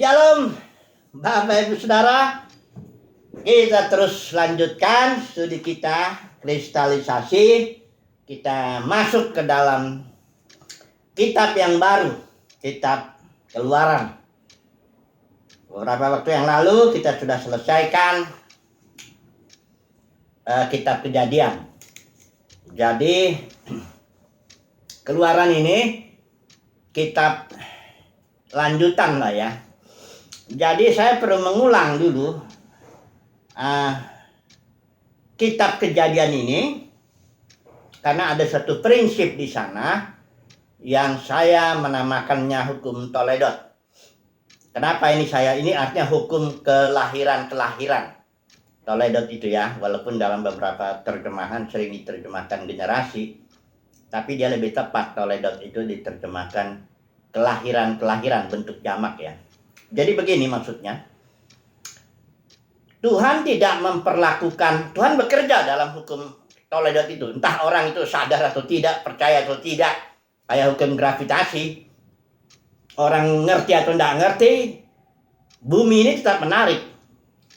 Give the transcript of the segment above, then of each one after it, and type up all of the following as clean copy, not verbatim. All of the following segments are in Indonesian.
Shalom, Bapak Ibu Saudara. Kita terus lanjutkan studi kita, kristalisasi. Kita masuk ke dalam kitab yang baru, kitab Keluaran. Beberapa waktu yang lalu kita sudah selesaikan kitab Kejadian. Jadi Keluaran ini kitab lanjutan lah ya. Jadi saya perlu mengulang dulu kitab Kejadian ini karena ada satu prinsip di sana yang saya menamakannya hukum Toledot. Kenapa ini saya? Ini artinya hukum kelahiran. Toledot itu ya, walaupun dalam beberapa terjemahan sering diterjemahkan generasi, tapi dia lebih tepat. Toledot itu diterjemahkan kelahiran bentuk jamak ya. Jadi begini maksudnya. Tuhan tidak memperlakukan, Tuhan bekerja dalam hukum Toledot itu. Entah orang itu sadar atau tidak, percaya atau tidak. Kayak hukum gravitasi. Orang ngerti atau tidak ngerti, bumi ini tetap menarik.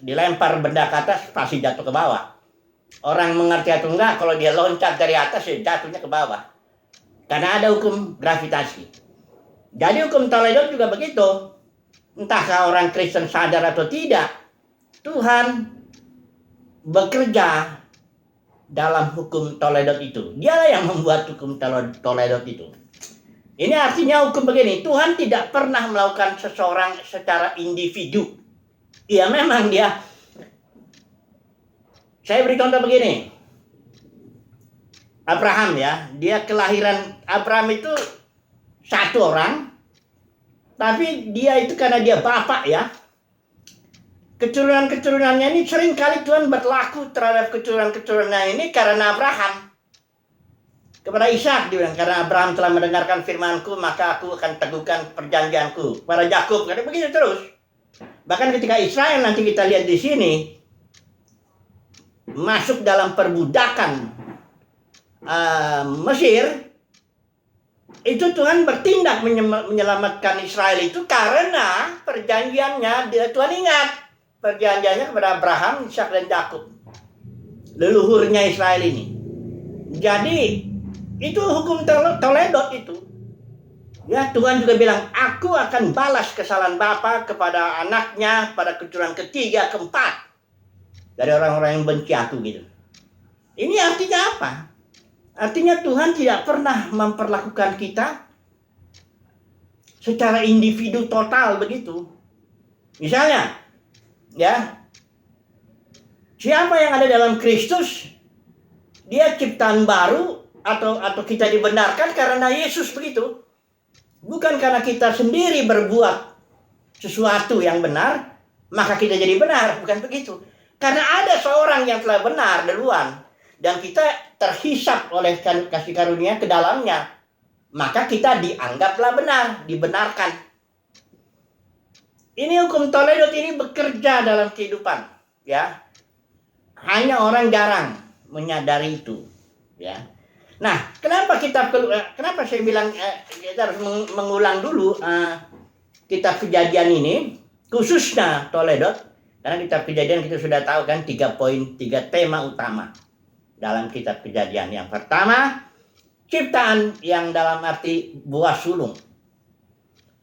Dilempar benda ke atas pasti jatuh ke bawah. Orang mengerti atau enggak, kalau dia loncat dari atas ya jatuhnya ke bawah. Karena ada hukum gravitasi. Jadi hukum Toledot juga begitu. Entah orang Kristen sadar atau tidak, Tuhan bekerja dalam hukum Toledot itu. Dialah yang membuat hukum Toledot itu. Ini artinya hukum begini, Tuhan tidak pernah melakukan seseorang secara individu. Ya memang dia. Saya beri contoh begini. Abraham ya, dia kelahiran Abraham itu satu orang, tapi dia itu karena dia bapak ya. Keturunannya ini sering kali Tuhan berlaku terhadap keturunan-keturunannya ini karena Abraham. Kepada Ishak dia bilang, karena Abraham telah mendengarkan firman-Ku, maka aku akan teguhkan perjanjian-Ku. Pada Yakub, karena begitu terus. Bahkan ketika Israel nanti kita lihat di sini masuk dalam perbudakan Mesir, itu Tuhan bertindak menyelamatkan Israel itu karena perjanjiannya. Tuhan ingat perjanjiannya kepada Abraham, Ishak dan Yakub, leluhurnya Israel ini. Jadi itu hukum Toledot itu. Ya, Tuhan juga bilang, aku akan balas kesalahan bapa kepada anaknya pada keturunan ketiga, keempat dari orang-orang yang benci aku gitu. Ini artinya apa? Artinya Tuhan tidak pernah memperlakukan kita secara individu total begitu. Misalnya, ya, siapa yang ada dalam Kristus, dia ciptaan baru atau kita dibenarkan karena Yesus begitu. Bukan karena kita sendiri berbuat sesuatu yang benar, maka kita jadi benar. Bukan begitu. Karena ada seorang yang telah benar duluan, dan kita terhisap oleh kasih karunia ke dalamnya, maka kita dianggaplah benar, dibenarkan. Ini hukum Toledot ini bekerja dalam kehidupan, ya. Hanya orang jarang menyadari itu, ya. Nah, kenapa saya bilang kita harus mengulang dulu kitab Kejadian ini, khususnya Toledot, karena kitab Kejadian kita sudah tahu kan 3 tema utama dalam kitab Kejadian. Yang pertama, ciptaan yang dalam arti buah sulung.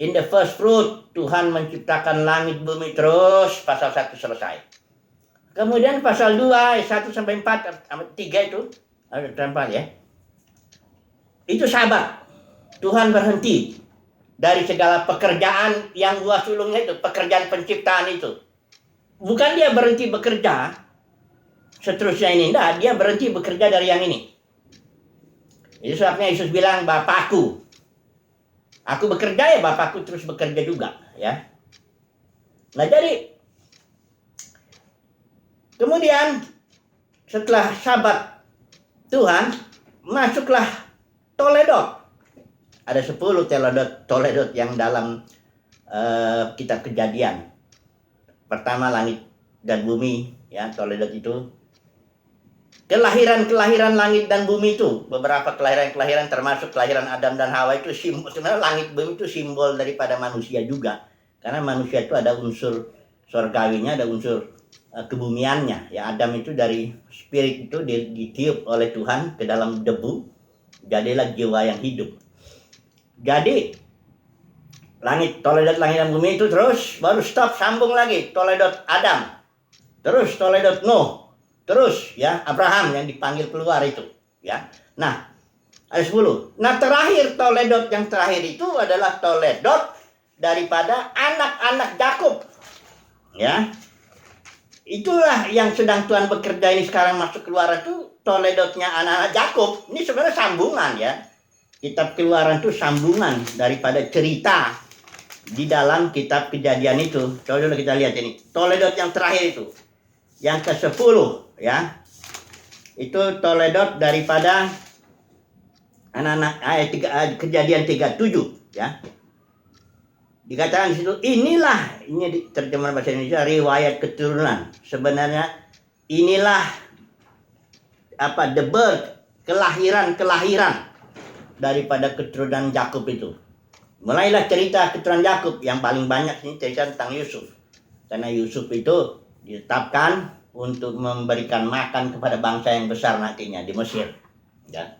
In the first fruit, Tuhan menciptakan langit bumi terus, pasal 1 selesai. Kemudian pasal 2, 1 sampai 4, 3 itu, ada 4 ya. Itu sahabat. Tuhan berhenti dari segala pekerjaan yang buah sulungnya itu, pekerjaan penciptaan itu. Bukan dia berhenti bekerja seterusnya ini, enggak, dia berhenti bekerja dari yang ini. Itu sebabnya Yesus bilang, Bapakku, aku bekerja ya Bapakku terus bekerja juga, ya. Nah jadi, kemudian setelah sahabat Tuhan, masuklah Toledot. Ada 10 Toledot yang dalam kitab Kejadian. Pertama langit dan bumi, ya, Toledot itu. Kelahiran langit dan bumi itu, beberapa kelahiran termasuk kelahiran Adam dan Hawa itu simbol. Sebenarnya langit bumi itu simbol daripada manusia juga. Karena manusia itu ada unsur surgawinya, ada unsur kebumiannya. Ya, Adam itu dari spirit itu ditiup oleh Tuhan ke dalam debu, jadilah jiwa yang hidup. Jadi langit, Toledot langit dan bumi itu terus baru stop, sambung lagi Toledot Adam, terus Toledot Nuh, terus ya Abraham yang dipanggil keluar itu ya. Nah ayat 10. Nah terakhir Toledot yang terakhir itu adalah Toledot daripada anak-anak Yakub ya. Itulah yang sedang Tuhan bekerja ini sekarang masuk keluaran itu Toledotnya anak-anak Yakub. Ini sebenarnya sambungan ya. Kitab Keluaran itu sambungan daripada cerita di dalam kitab Kejadian itu. Coba dulu kita lihat ini. Toledot yang terakhir itu. Yang ke-10 ya. Itu Toledot daripada anak-anak Kejadian 37 ya. Dikatakan di situ, inilah, ini terjemahan bahasa Indonesia, riwayat keturunan. Sebenarnya inilah the birth, kelahiran daripada keturunan Yakub itu. Mulailah cerita keturunan Yakub, yang paling banyak ini cerita tentang Yusuf. Karena Yusuf itu ditetapkan untuk memberikan makan kepada bangsa yang besar nantinya di Mesir. Ya.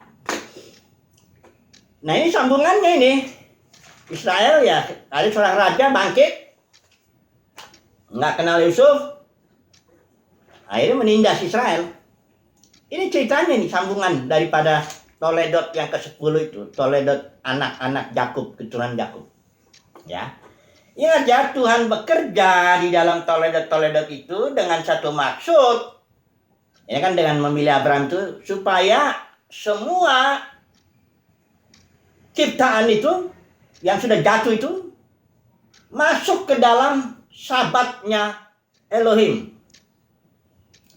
Nah ini sambungannya ini. Israel ya, ada seorang raja bangkit, nggak kenal Yusuf, akhirnya menindas Israel. Ini ceritanya nih, sambungan daripada Toledot yang ke-10 itu, Toledot anak-anak Yakub, keturunan Yakub. Ya. Ingat ya, Tuhan bekerja di dalam Toledot itu dengan satu maksud. Ini kan dengan memilih Abraham itu supaya semua ciptaan itu yang sudah jatuh itu masuk ke dalam sabatnya Elohim.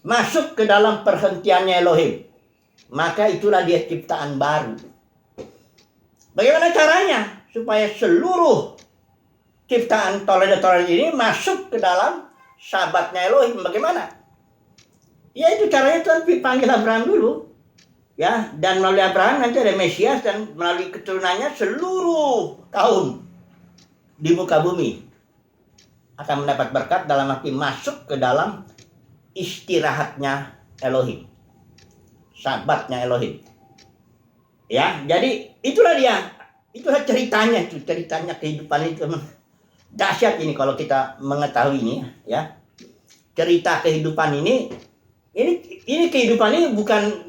Masuk ke dalam perhentiannya Elohim. Maka itulah dia ciptaan baru. Bagaimana caranya? Supaya seluruh ciptaan Toledot ini masuk ke dalam sabatnya Elohim. Bagaimana? Ya itu caranya Tuhan panggil Abraham dulu. Ya, dan melalui Abraham nanti ada Mesias, dan melalui keturunannya seluruh kaum di muka bumi akan mendapat berkat dalam arti masuk ke dalam istirahatnya Elohim, sabatnya Elohim. Ya, jadi itulah dia, itulah ceritanya kehidupan itu. Dahsyat ini kalau kita mengetahui ini ya. Cerita kehidupan ini kehidupan ini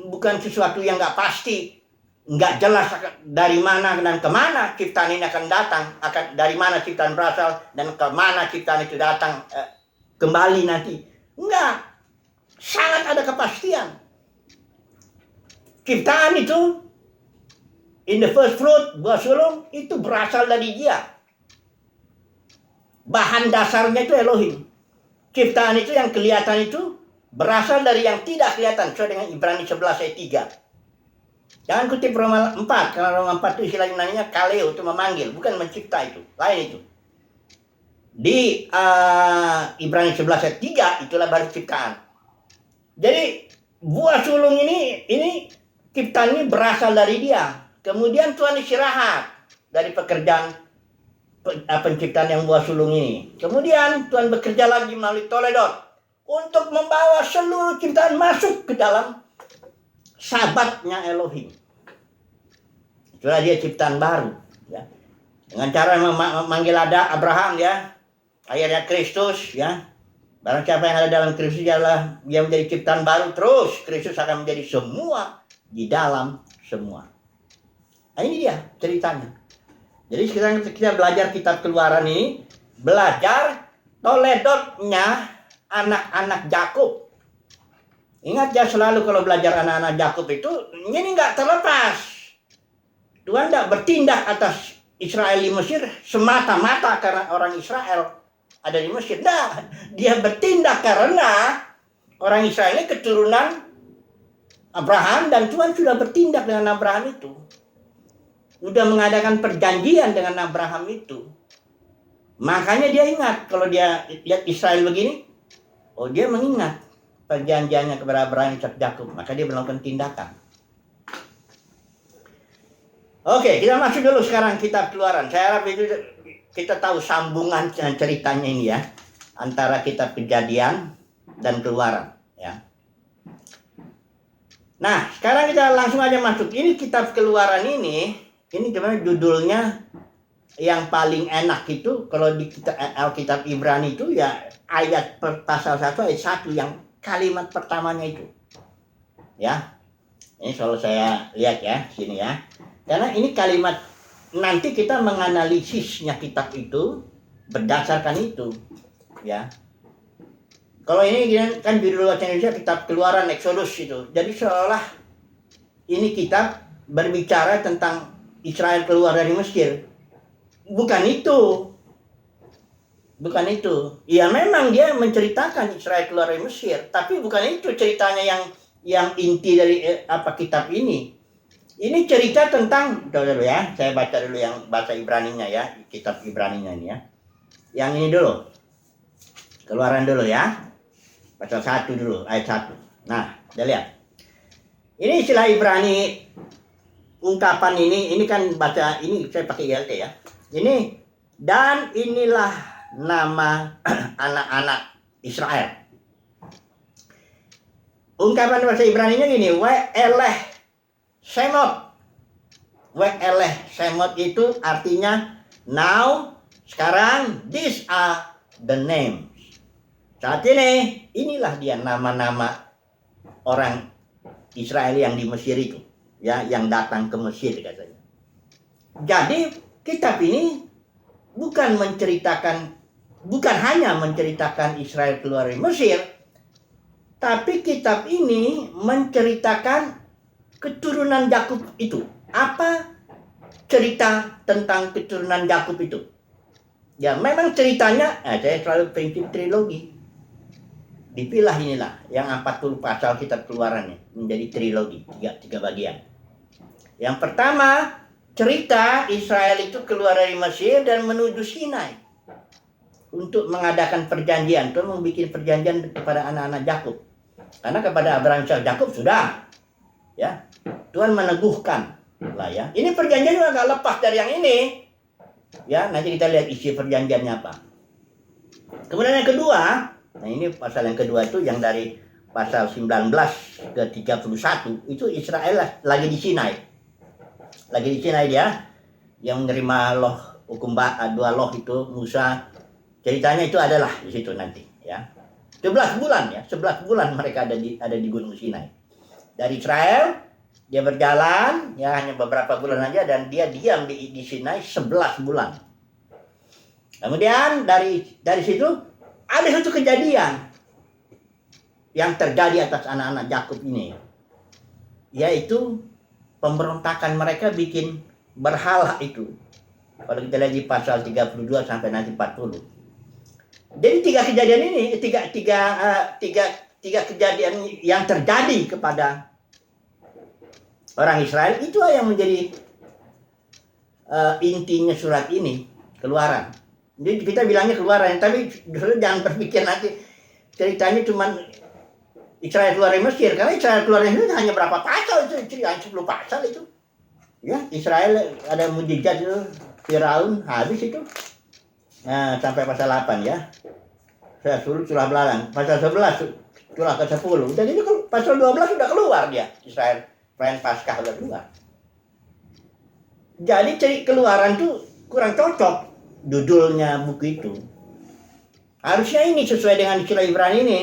bukan sesuatu yang nggak pasti, nggak jelas dari mana dan kemana ciptaan ini akan datang, dari mana ciptaan berasal dan kemana ciptaan itu datang kembali nanti. Enggak, sangat ada kepastian. Ciptaan itu, in the first fruit, buah sulung, itu berasal dari dia. Bahan dasarnya itu Elohim. Ciptaan itu yang kelihatan itu berasal dari yang tidak kelihatan, sesuai dengan Ibrani 11 ayat 3. Jangan kutip Roma 4, karena Roma 4 itu istilah Yunaninya kaleo, itu memanggil, bukan mencipta itu. Lain itu. Di Ibrani 11 ayat 3, itulah baru ciptaan. Jadi, buah sulung ini ciptaan ini berasal dari dia. Kemudian Tuhan istirahat dari pekerjaan penciptaan yang buah sulung ini. Kemudian Tuhan bekerja lagi melalui Toledot untuk membawa seluruh ciptaan masuk ke dalam sabatnya Elohim. Itulah dia ciptaan baru. Ya. Dengan cara memanggil ada Abraham ya, akhirnya Kristus ya. Barang siapa yang ada dalam Kristus adalah dia menjadi ciptaan baru, terus Kristus akan menjadi semua di dalam semua. Nah ini dia ceritanya. Jadi sekarang kita belajar kitab Keluaran ini, belajar Toledotnya anak-anak Yakub. Ingat ya, selalu kalau belajar anak-anak Yakub itu, ini nggak terlepas. Tuhan tidak bertindak atas Israel di Mesir semata-mata karena orang Israel ada di Mesir. Nah, dia bertindak karena orang Israel ini keturunan Abraham, dan Tuhan sudah bertindak dengan Abraham itu. Sudah mengadakan perjanjian dengan Abraham itu. Makanya dia ingat, kalau dia lihat Israel begini, oh dia mengingat perjanjiannya kepada Abraham, Ishak, Yakub. Maka dia melakukan tindakan. Oke, kita masuk dulu sekarang kitab Keluaran. Saya harap itu kita tahu sambungan ceritanya ini ya, antara kitab Kejadian dan Keluaran ya. Nah, sekarang kita langsung aja masuk. Ini kitab Keluaran ini sebenarnya judulnya yang paling enak itu kalau di Alkitab Ibrani itu ya ayat pasal 1 ayat 1 yang kalimat pertamanya itu. Ya. Ini selalu saya lihat ya, sini ya. Karena ini kalimat nanti kita menganalisisnya kitab itu berdasarkan itu. Ya. Kalau ini kan judul bahasa Indonesia kitab Keluaran Exodus itu. Jadi seolah ini kitab berbicara tentang Israel keluar dari Mesir. Bukan itu. Bukan itu. Ya memang dia menceritakan Israel keluar dari Mesir, tapi bukan itu ceritanya yang inti dari kitab ini. Ini cerita tentang dulu ya. Saya baca dulu yang bahasa Ibraninya ya, kitab Ibraninya ini ya. Yang ini dulu. Keluaran dulu ya. Pasal 1 dulu, ayat 1. Nah, kita lihat. Ini istilah Ibrani, ungkapan ini kan baca, ini saya pakai ILT ya. Ini, dan inilah nama anak-anak Israel. Ungkapan bahasa Ibraninya gini, We'eleh Shemot. We'eleh Shemot itu artinya now, sekarang, these are the names. Saat ini, inilah dia nama-nama orang Israel yang di Mesir itu, ya, yang datang ke Mesir katanya. Jadi kitab ini bukan hanya menceritakan Israel keluar dari Mesir, tapi kitab ini menceritakan keturunan Yakub itu. Apa cerita tentang keturunan Yakub itu? Ya memang ceritanya, saya selalu prinsip trilogi. Dipilah inilah yang 40 pasal kitab Keluarannya menjadi trilogi, tiga bagian. Yang pertama, cerita Israel itu keluar dari Mesir dan menuju Sinai untuk mengadakan perjanjian, Tuhan membuat perjanjian kepada anak-anak Yakub. Karena kepada Abraham, Ishak, Yakub sudah, ya Tuhan meneguhkan lah ya. Ini perjanjian juga nggak lepas dari yang ini, ya. Nanti kita lihat isi perjanjiannya apa. Kemudian yang kedua. Nah ini pasal yang kedua itu yang dari pasal 19 ke 31 itu Israel lagi di Sinai. Lagi di Sinai dia yang menerima loh hukum 2 loh itu Musa. Ceritanya itu adalah di situ nanti ya. 11 bulan ya, 11 bulan mereka ada di Gunung Sinai. Dari Israel dia berjalan ya hanya beberapa bulan aja dan dia diam di Sinai 11 bulan. Kemudian dari situ ada satu kejadian yang terjadi atas anak-anak Yakub ini, yaitu pemberontakan mereka bikin berhala itu. Kalau kita lihat di pasal 32 sampai nanti 40. Jadi tiga kejadian yang terjadi kepada orang Israel itu yang menjadi intinya surat ini, Keluaran. Jadi kita bilangnya Keluaran, tapi justru jangan berpikir nanti ceritanya cuma Israel keluar dari Mesir, karena Israel keluar dari Mesir hanya berapa pasal itu, hanya 10 pasal itu. Ya, Israel ada mujizat itu, Firaun habis itu. Nah, sampai pasal 8 ya. Saya suruh surah belalang, pasal 11 surah ke-10. Dan itu pasal 12 sudah keluar dia, Israel perayaan Paskah sudah keluar. Jadi Keluaran tuh kurang cocok judulnya buku itu. Harusnya ini sesuai dengan istilah Ibrani ini.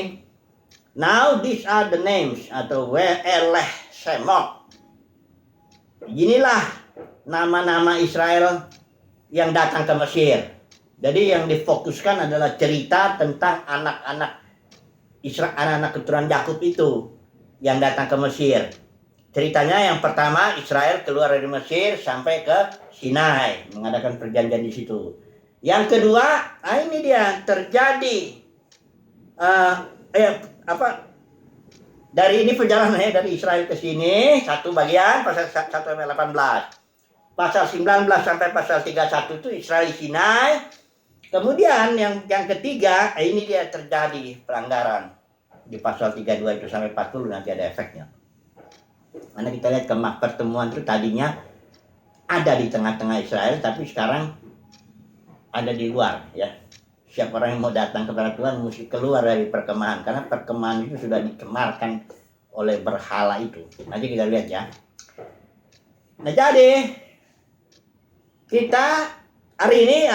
Now these are the names atau We'eleh Shemot. Inilah nama-nama Israel yang datang ke Mesir. Jadi yang difokuskan adalah cerita tentang anak-anak Israel, anak-anak keturunan Yakub itu yang datang ke Mesir. Ceritanya yang pertama Israel keluar dari Mesir sampai ke Sinai mengadakan perjanjian di situ. Yang kedua, ini dia terjadi dari ini perjalanannya dari Israel ke sini, satu bagian pasal 1 sampai 18. Pasal 19 sampai pasal 31 itu Israel di Sinai. Kemudian yang ketiga, ini dia terjadi pelanggaran di pasal 32 itu sampai 40 nanti ada efeknya. Karena kita lihat kemah pertemuan itu tadinya ada di tengah-tengah Israel, tapi sekarang ada di luar ya. Siapa orang yang mau datang kepada Tuhan mesti keluar dari perkemahan, karena perkemahan itu sudah dikemarkan oleh berhala itu. Nanti kita lihat ya. Nah, jadi kita hari ini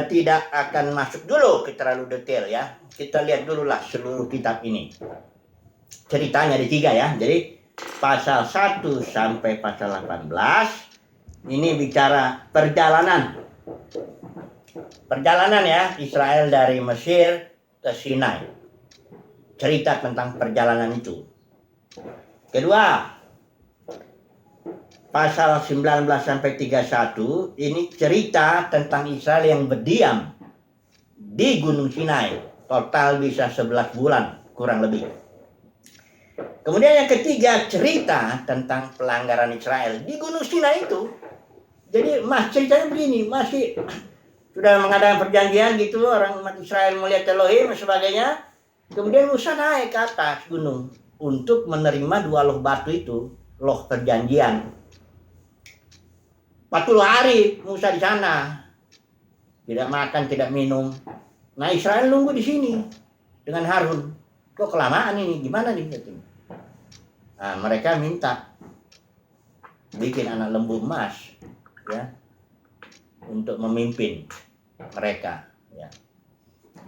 tidak akan masuk dulu ke terlalu detail ya. Kita lihat dulu lah seluruh kitab ini. Ceritanya ada 3 ya. Jadi pasal 1 sampai pasal 18 ini bicara perjalanan. Perjalanan ya, Israel dari Mesir ke Sinai. Cerita tentang perjalanan itu. Kedua, pasal 19 sampai 31 ini cerita tentang Israel yang berdiam di Gunung Sinai. Total bisa 11 bulan kurang lebih. Kemudian yang ketiga, cerita tentang pelanggaran Israel di Gunung Sinai itu. Jadi ceritanya begini, masih sudah mengadakan perjanjian gitu, orang umat Israel melihat Elohim dan sebagainya. Kemudian Musa naik ke atas gunung untuk menerima 2 loh batu itu, loh perjanjian. 40 hari Musa di sana, tidak makan, tidak minum. Nah, Israel nunggu di sini dengan Harun. Kok kelamaan ini, gimana nih? Nah, mereka minta bikin anak lembu emas ya, untuk memimpin mereka ya.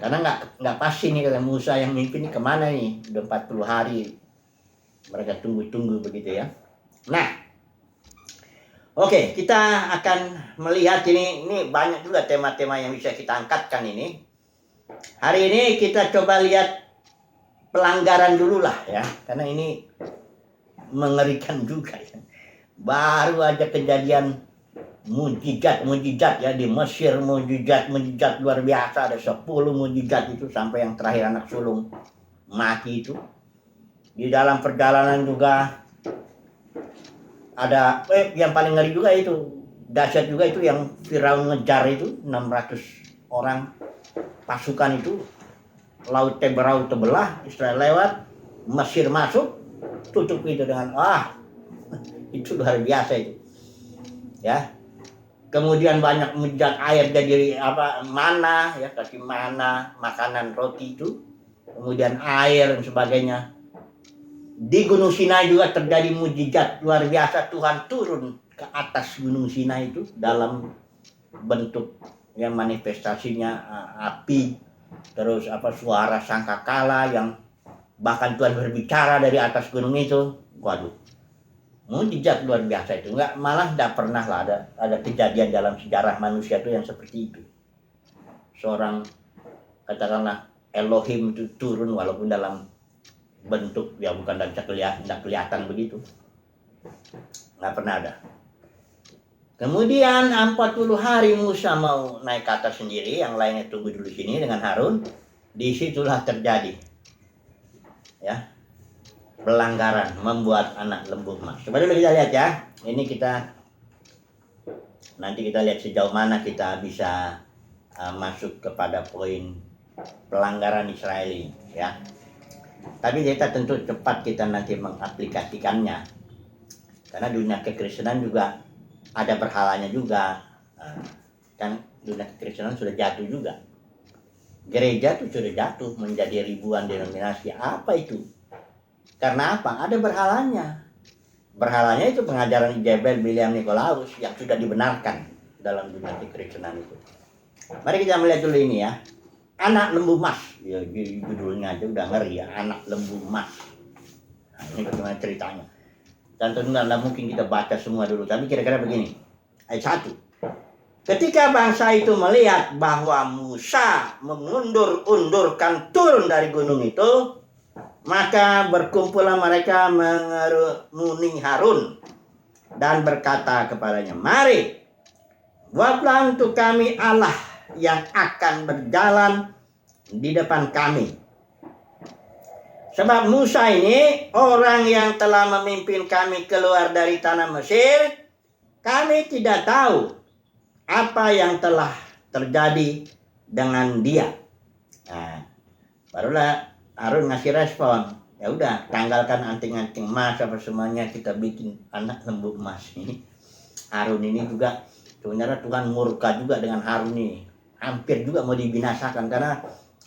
Karena nggak pasti nih, kata Musa yang mimpin ini kemana nih, udah 40 hari mereka tunggu begitu ya. Nah, oke, kita akan melihat ini banyak juga tema-tema yang bisa kita angkatkan ini. Hari ini kita coba lihat pelanggaran dulu lah ya, karena ini mengerikan juga ya. Baru aja kejadian mujizat ya di Mesir, mujizat luar biasa, ada 10 mujizat itu sampai yang terakhir anak sulung mati itu. Di dalam perjalanan juga ada yang paling ngeri juga itu, dahsyat juga itu yang Firaun ngejar itu 600 orang pasukan itu, laut Teberau terbelah, Israel lewat, Mesir masuk, tutup itu dengan itu luar biasa itu ya. Kemudian banyak mujizat air jadi mana ya, kasih mana, makanan roti itu, kemudian air dan sebagainya. Di Gunung Sinai juga terjadi mujizat luar biasa, Tuhan turun ke atas Gunung Sinai itu dalam bentuk yang manifestasinya api, terus suara sangkakala yang bahkan Tuhan berbicara dari atas gunung itu. Waduh, mujizat luar biasa itu. Malah tidak pernah lah ada kejadian dalam sejarah manusia itu yang seperti itu. Seorang katakanlah Elohim itu turun walaupun dalam bentuk ya bukan tidak kelihatan begitu. Nggak pernah ada. Kemudian 40 hari Musa mau naik ke atas sendiri, yang lainnya tunggu dulu sini dengan Harun. Disitulah terjadi ya pelanggaran, membuat anak lembu emas. Coba dulu kita lihat ya. Ini nanti kita lihat sejauh mana kita bisa masuk kepada poin pelanggaran Israel ini ya. Tapi kita tentu cepat kita nanti mengaplikasikannya. Karena dunia kekristenan juga ada berhalanya juga. Kan dunia kekristenan sudah jatuh juga. Gereja itu sudah jatuh menjadi ribuan denominasi. Apa itu? Karena apa? Ada berhalanya. Berhalanya itu pengajaran Jebel, Biliam, Nikolaus yang sudah dibenarkan dalam dunia kekristenan itu. Mari kita melihat dulu ini ya. Anak lembu emas. Ya, judulnya aja udah ngeri ya. Anak lembu emas. Nah, ini bagaimana ceritanya. Dan tentu tidak mungkin kita baca semua dulu. Tapi kira-kira begini. Ayat 1. Ketika bangsa itu melihat bahwa Musa mengundur-undurkan turun dari gunung itu, maka berkumpullah mereka mengerumuni Harun dan berkata kepadanya, "Mari, buatlah untuk kami Allah yang akan berjalan di depan kami. Sebab Musa ini orang yang telah memimpin kami keluar dari tanah Mesir. Kami tidak tahu apa yang telah terjadi dengan dia." Nah, barulah Harun ngasih respon. Ya udah, tanggalkan anting-anting emas apa semuanya, kita bikin anak lembu emas ini. Harun ini juga sebenarnya Tuhan murka juga dengan Harun ini. hampir juga mau dibinasakan karena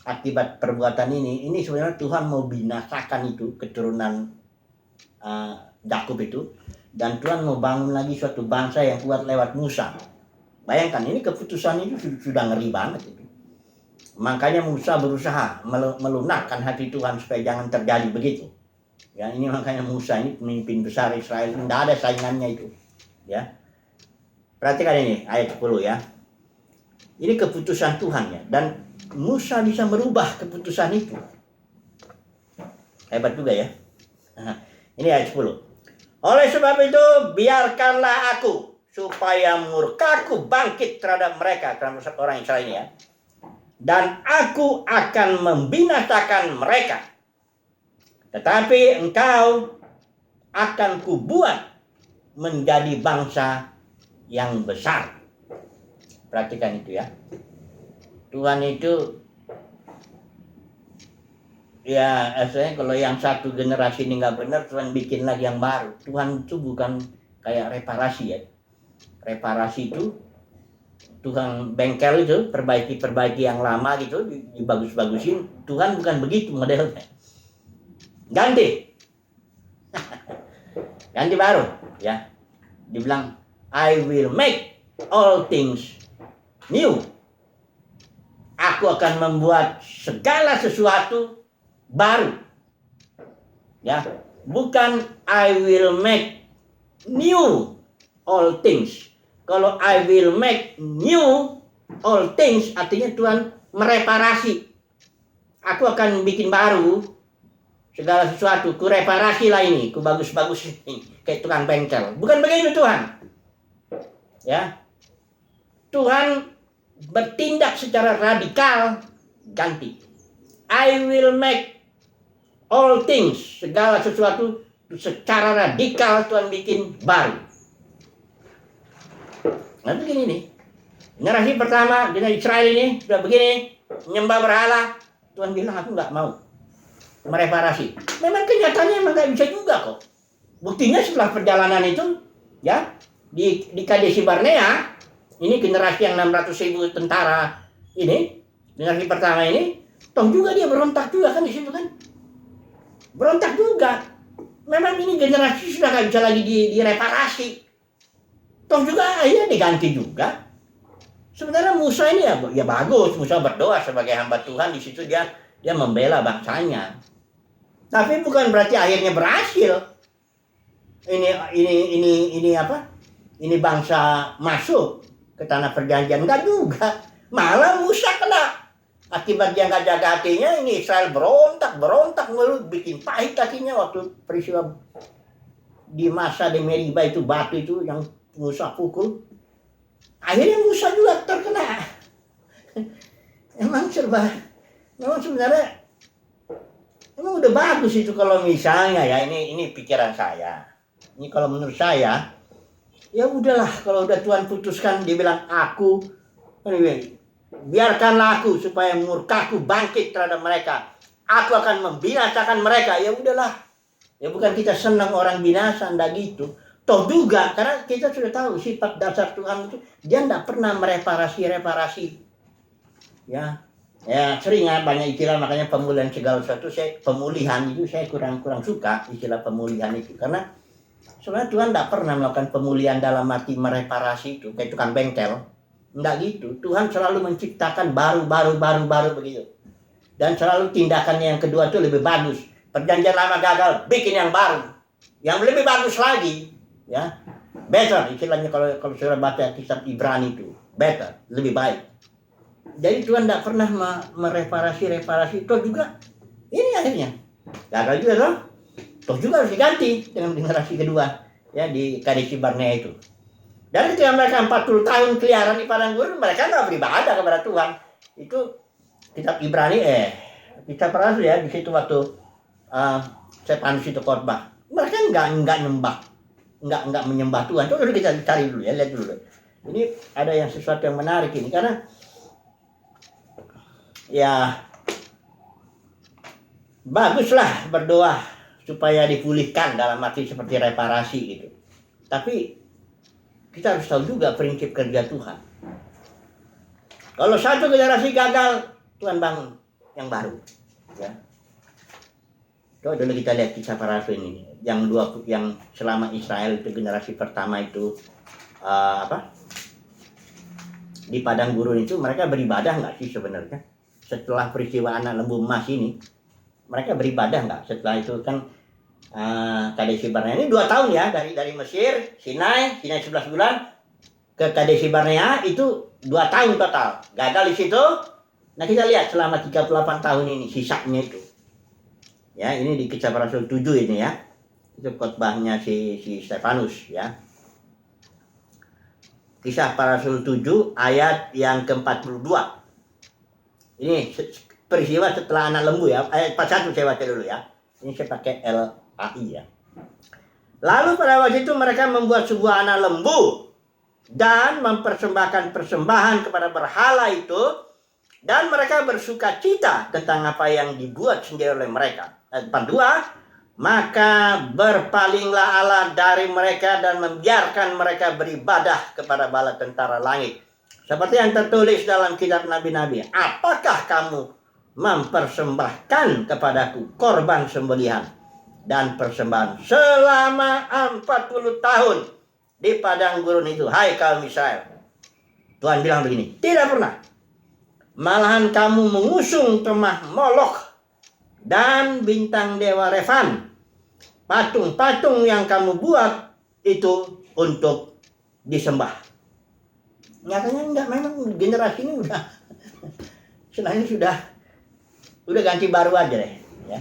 akibat perbuatan ini sebenarnya Tuhan mau binasakan itu keturunan Yakub itu, dan Tuhan mau bangun lagi suatu bangsa yang kuat lewat Musa. Bayangkan, ini keputusan itu sudah ngeri banget itu. Makanya Musa berusaha melunakkan hati Tuhan supaya jangan terjadi begitu. Ya, ini makanya Musa ini pemimpin besar Israel, tidak ada saingannya itu. Ya, perhatikan ini ayat 10 ya. Ini keputusan Tuhan ya, dan Musa bisa merubah keputusan itu. Hebat juga ya. Ini ayat 10. Oleh sebab itu, biarkanlah aku supaya murkaku bangkit terhadap mereka, terhadap orang Israel ini ya. Dan aku akan membinasakan mereka. Tetapi engkau akan kubuat menjadi bangsa yang besar. Perhatikan itu ya. Tuhan itu ya, asalnya kalau yang satu generasi ini nggak benar, Tuhan bikin lagi yang baru. Tuhan itu bukan kayak reparasi ya. Reparasi itu Tuhan bengkel itu perbaiki yang lama gitu, dibagus-bagusin. Tuhan bukan begitu modelnya. Ganti. Ganti baru ya. Dibilang I will make all things new. Aku akan membuat segala sesuatu baru. Ya, bukan I will make new all things. Kalau I will make new all things artinya Tuhan mereparasi. Aku akan bikin baru segala sesuatu, ku reparasi lah ini, ku bagus-bagus ini, kayak tukang bengkel. Bukan begitu Tuhan. Ya. Tuhan bertindak secara radikal, ganti. I will make all things, segala sesuatu secara radikal Tuhan bikin baru. Nah begini nih, generasi pertama generasi Israel ini sudah begini, menyembah berhala. Tuhan bilang aku nggak mau mereparasi. Memang kenyataannya memang nggak bisa juga kok. Buktinya setelah perjalanan itu, ya di Kadesh Barnea, ini generasi yang 600.000 tentara ini, generasi pertama ini, toh juga dia berontak juga kan di situ kan, berontak juga. Memang ini generasi sudah nggak bisa lagi direparasi. Toh juga akhirnya diganti juga. Sebenarnya Musa ini ya bagus, Musa berdoa sebagai hamba Tuhan, di situ dia membela bangsanya. Tapi bukan berarti akhirnya berhasil. Ini apa? Ini bangsa masuk ke tanah perjanjian, enggak juga. Malah Musa kena. Akibat dia nggak jaga hatinya, ini Israel berontak mulu, bikin pahit hatinya waktu peristiwa di masa di Meriba itu, batu itu yang Musa pukul. Akhirnya Musa juga terkena. Memang sebenarnya emang udah bagus itu kalau misalnya ya, ini pikiran saya. Ini kalau menurut saya, ya udahlah kalau udah Tuhan putuskan, dia bilang aku, biarkanlah aku supaya murkaku bangkit terhadap mereka. Aku akan membinasakan mereka. Ya udahlah. Ya bukan kita senang orang binasa, enggak gitu. Toh juga, karena kita sudah tahu sifat dasar Tuhan itu, dia tidak pernah mereparasi. Ya sering banyak istilah, makanya pemulihan segala sesuatu, pemulihan itu saya kurang suka istilah pemulihan itu, karena sebenarnya Tuhan tidak pernah melakukan pemulihan dalam arti mereparasi itu kayak tukang bengkel, enggak gitu. Tuhan selalu menciptakan baru begitu, dan selalu tindakannya yang kedua itu lebih bagus. Perjanjian lama gagal, bikin yang baru, yang lebih bagus lagi, ya better istilahnya kalau saudara baca kitab Ibrani itu, better, lebih baik. Jadi Tuhan tidak pernah mereparasi. Toh juga ini akhirnya gagal juga loh. Toh juga harus diganti dengan generasi kedua ya di Kadesh Barnea itu. Dan ketika mereka 40 tahun keliaran di padang gurun, mereka nggak beribadah kepada Tuhan. Itu kitab Ibrani kitab Rasul ya, di situ waktu Stefanus itu khotbah. Mereka nggak menyembah Tuhan. Coba kita cari dulu ya, lihat dulu. Ini ada yang sesuatu yang menarik ini, karena ya baguslah berdoa supaya dipulihkan dalam arti seperti reparasi gitu. Tapi kita harus tahu juga prinsip kerja Tuhan. Kalau satu generasi gagal, Tuhan bangun yang baru. Ya. Coba dulu kita lihat kisah para rasul ini. Yang selama Israel itu generasi pertama itu di padang gurun itu mereka beribadah nggak sih sebenarnya? Setelah peristiwa anak lembu emas ini, mereka beribadah nggak? Setelah itu kan Kadesi Barnea ini 2 tahun ya, dari Mesir, Sinai 11 bulan ke Kadesi Barnea itu 2 tahun total. Gagal di situ. Nah kita lihat selama 38 tahun ini sisanya itu. Ya, ini di Kisah Para Rasul 7 ini ya. Itu khotbahnya si Stefanus ya. Kisah Para Rasul 7 ayat yang ke-42. Ini peristiwa setelah anak lembu ya. Ayat 41 saya baca dulu ya. Ini saya pakai LAI ya. Lalu pada waktu itu mereka membuat sebuah anak lembu dan mempersembahkan persembahan kepada berhala itu, dan mereka bersuka cita tentang apa yang dibuat sendiri oleh mereka. Ayat 42, maka berpalinglah Allah dari mereka dan membiarkan mereka beribadah kepada bala tentara langit. Seperti yang tertulis dalam kitab Nabi-Nabi, apakah kamu mempersembahkan kepadaku korban sembelihan dan persembahan selama 40 tahun di padang gurun itu, hai kaum Israel. Tuhan bilang begini, tidak pernah. Malahan kamu mengusung kemah Molok dan bintang dewa Refan. Patung-patung yang kamu buat itu untuk disembah. Nyatanya enggak, memang generasi ini udah selain udah ganti baru aja deh ya.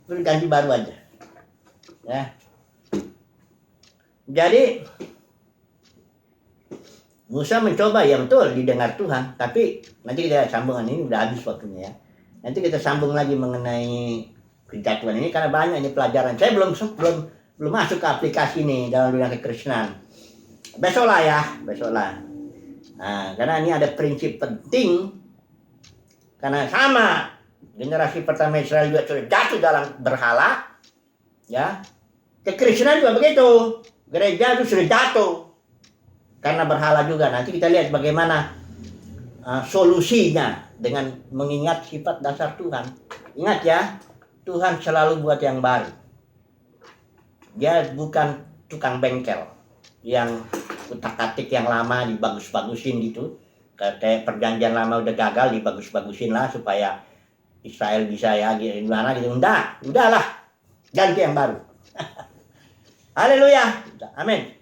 Udah ganti baru aja ya. Jadi Musa mencoba, ya betul, didengar Tuhan, tapi nanti kita sambungan, ini udah habis waktunya ya. Nanti kita sambung lagi mengenai kejatuhan ini karena banyak ini pelajaran. Saya belum masuk ke aplikasi ini dalam dunia kekristenan. Besok lah. Nah, karena ini ada prinsip penting, karena sama generasi pertama Israel juga sudah jatuh dalam berhala, ya. Kekristenan juga begitu, gereja itu sudah jatuh karena berhala juga. Nanti kita lihat bagaimana solusinya dengan mengingat sifat dasar Tuhan. Ingat ya, Tuhan selalu buat yang baru. Dia bukan tukang bengkel yang utak-atik yang lama dibagus-bagusin gitu. Kayak perjanjian lama udah gagal, dibagus-bagusin lah supaya Israel bisa ya gimana gitu. Udahlah, ganti yang baru. Haleluya, amin.